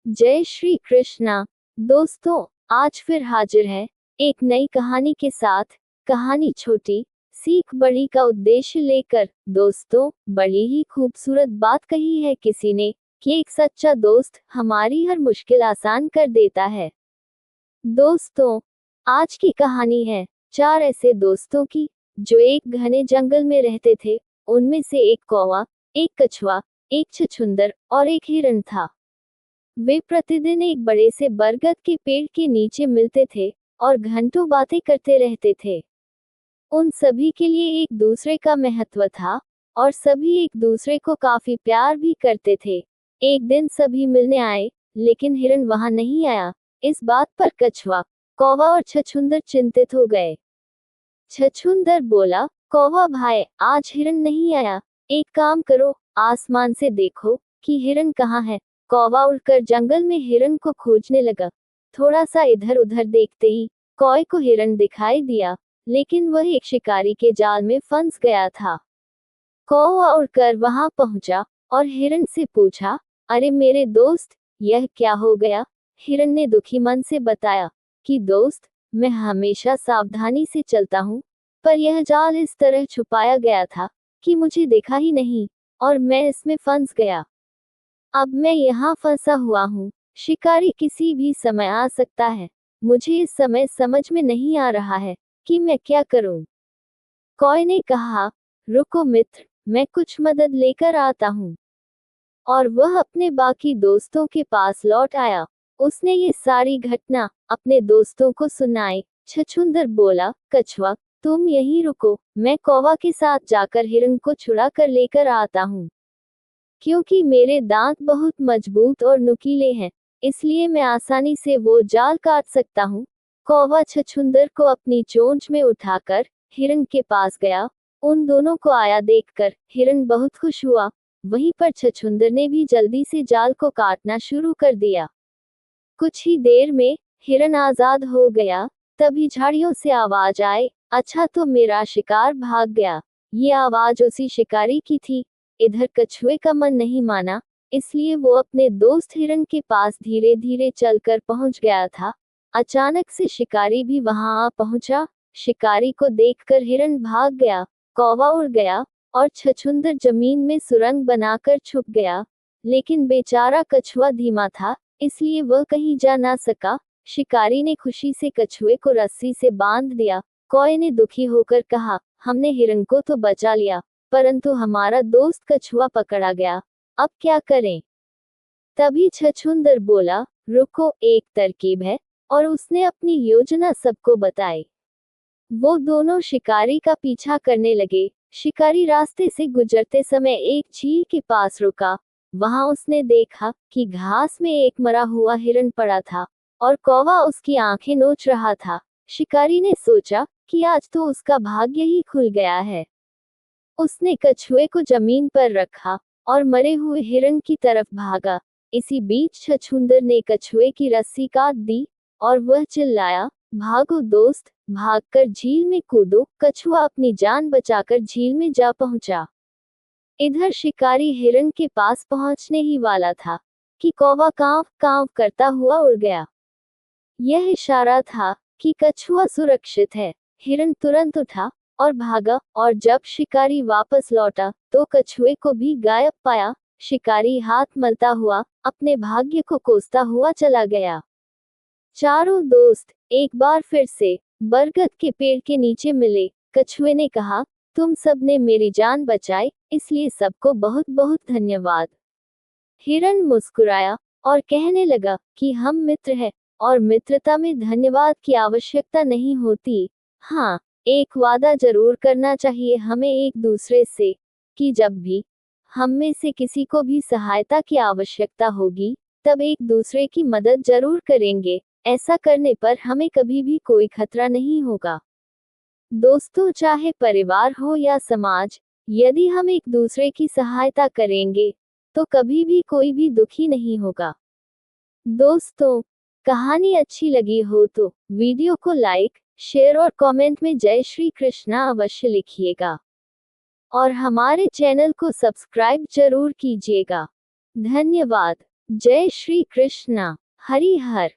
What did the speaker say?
जय श्री कृष्णा। दोस्तों, आज फिर हाजिर है एक नई कहानी के साथ। कहानी छोटी सीख बड़ी का उद्देश्य लेकर। दोस्तों, बड़ी ही खूबसूरत बात कही है किसी ने कि एक सच्चा दोस्त हमारी हर मुश्किल आसान कर देता है। दोस्तों, आज की कहानी है 4 ऐसे दोस्तों की जो एक घने जंगल में रहते थे। उनमें से एक कौवा, एक कछुआ, एक छछूंदर और एक हिरण था। वे प्रतिदिन एक बड़े से बरगद के पेड़ के नीचे मिलते थे और घंटों बातें करते रहते थे। उन सभी के लिए एक दूसरे का महत्व था और सभी एक दूसरे को काफी प्यार भी करते थे। एक दिन सभी मिलने आए, लेकिन हिरण वहां नहीं आया। इस बात पर कछुआ, कौवा और छछूंदर चिंतित हो गए। छछूंदर बोला, कौवा भाई, आज हिरण नहीं आया। एक काम करो, आसमान से देखो कि हिरण कहाँ है। कौवा उड़कर जंगल में हिरण को खोजने लगा। थोड़ा सा इधर उधर देखते ही कौवे को हिरण दिखाई दिया, लेकिन वह एक शिकारी के जाल में फंस गया था। कौवा उड़कर वहां पहुंचा और हिरण से पूछा, अरे मेरे दोस्त, यह क्या हो गया। हिरण ने दुखी मन से बताया कि दोस्त, मैं हमेशा सावधानी से चलता हूँ, पर यह जाल इस तरह छुपाया गया था कि मुझे देखा ही नहीं और मैं इसमें फंस गया। अब मैं यहाँ फंसा हुआ हूँ। शिकारी किसी भी समय आ सकता है। मुझे इस समय समझ में नहीं आ रहा है कि मैं क्या करूँ। कौवे ने कहा, रुको मित्र, मैं कुछ मदद लेकर आता हूँ। और वह अपने बाकी दोस्तों के पास लौट आया। उसने ये सारी घटना अपने दोस्तों को सुनाई। छछूंदर बोला, कछुआ, तुम यहीं रुको, मैं कौवा के साथ जाकर हिरण को छुड़ा कर लेकर आता हूँ। क्योंकि मेरे दांत बहुत मजबूत और नुकीले हैं, इसलिए मैं आसानी से वो जाल काट सकता हूँ। कौवा छछूंदर को अपनी चोंच में उठाकर हिरण के पास गया। उन दोनों को आया देखकर हिरण बहुत खुश हुआ। वहीं पर छछूंदर ने भी जल्दी से जाल को काटना शुरू कर दिया। कुछ ही देर में हिरण आजाद हो गया। तभी झाड़ियों से आवाज आई, अच्छा तो मेरा शिकार भाग गया। ये आवाज उसी शिकारी की थी। इधर कछुए का मन नहीं माना, इसलिए वो अपने दोस्त हिरण के पास धीरे धीरे चलकर पहुंच गया था। अचानक से शिकारी भी वहां आ पहुंचा। शिकारी को देखकर हिरण भाग गया, कौवा उड़ गया और छछूंदर जमीन में सुरंग बनाकर छुप गया। लेकिन बेचारा कछुआ धीमा था, इसलिए वह कहीं जा ना सका। शिकारी ने खुशी से कछुए को रस्सी से बांध दिया। कौवे ने दुखी होकर कहा, हमने हिरण को तो बचा लिया, परंतु हमारा दोस्त कछुआ पकड़ा गया, अब क्या करें। तभी छछूंदर बोला, रुको, एक तरकीब है। और उसने अपनी योजना सबको बताई। वो दोनों शिकारी का पीछा करने लगे। शिकारी रास्ते से गुजरते समय एक झील के पास रुका। वहां उसने देखा कि घास में एक मरा हुआ हिरण पड़ा था और कौवा उसकी आंखें नोच रहा था। शिकारी ने सोचा कि आज तो उसका भाग्य ही खुल गया है। उसने कछुए को जमीन पर रखा और मरे हुए हिरण की तरफ भागा। इसी बीच छछूंदर ने कछुए की रस्सी काट दी और वह चिल्लाया, भागो दोस्त, भागकर झील में कूदो। कछुआ अपनी जान बचाकर झील में जा पहुंचा। इधर शिकारी हिरण के पास पहुंचने ही वाला था कि कौवा कांव कांव करता हुआ उड़ गया। यह इशारा था कि कछुआ सुरक्षित है। हिरण तुरंत उठा और भागा, और जब शिकारी वापस लौटा तो कछुए को भी गायब पाया। शिकारी हाथ मलता हुआ अपने भाग्य को कोसता हुआ चला गया। चारों दोस्त एक बार फिर से बरगद के पेड़ के नीचे मिले। कछुए ने कहा, तुम सबने मेरी जान बचाई, इसलिए सबको बहुत बहुत धन्यवाद। हिरण मुस्कुराया और कहने लगा कि हम मित्र हैं और मित्रता में धन्यवाद की आवश्यकता नहीं होती। हाँ, एक वादा जरूर करना चाहिए हमें एक दूसरे से कि जब भी हम में से किसी को भी सहायता की आवश्यकता होगी, तब एक दूसरे की मदद जरूर करेंगे। ऐसा करने पर हमें कभी भी कोई खतरा नहीं होगा। दोस्तों, चाहे परिवार हो या समाज, यदि हम एक दूसरे की सहायता करेंगे तो कभी भी कोई भी दुखी नहीं होगा। दोस्तों, कहानी अच्छी लगी हो तो वीडियो को लाइक, शेयर और कमेंट में जय श्री कृष्णा अवश्य लिखिएगा और हमारे चैनल को सब्सक्राइब जरूर कीजिएगा। धन्यवाद। जय श्री कृष्णा। हरि हर।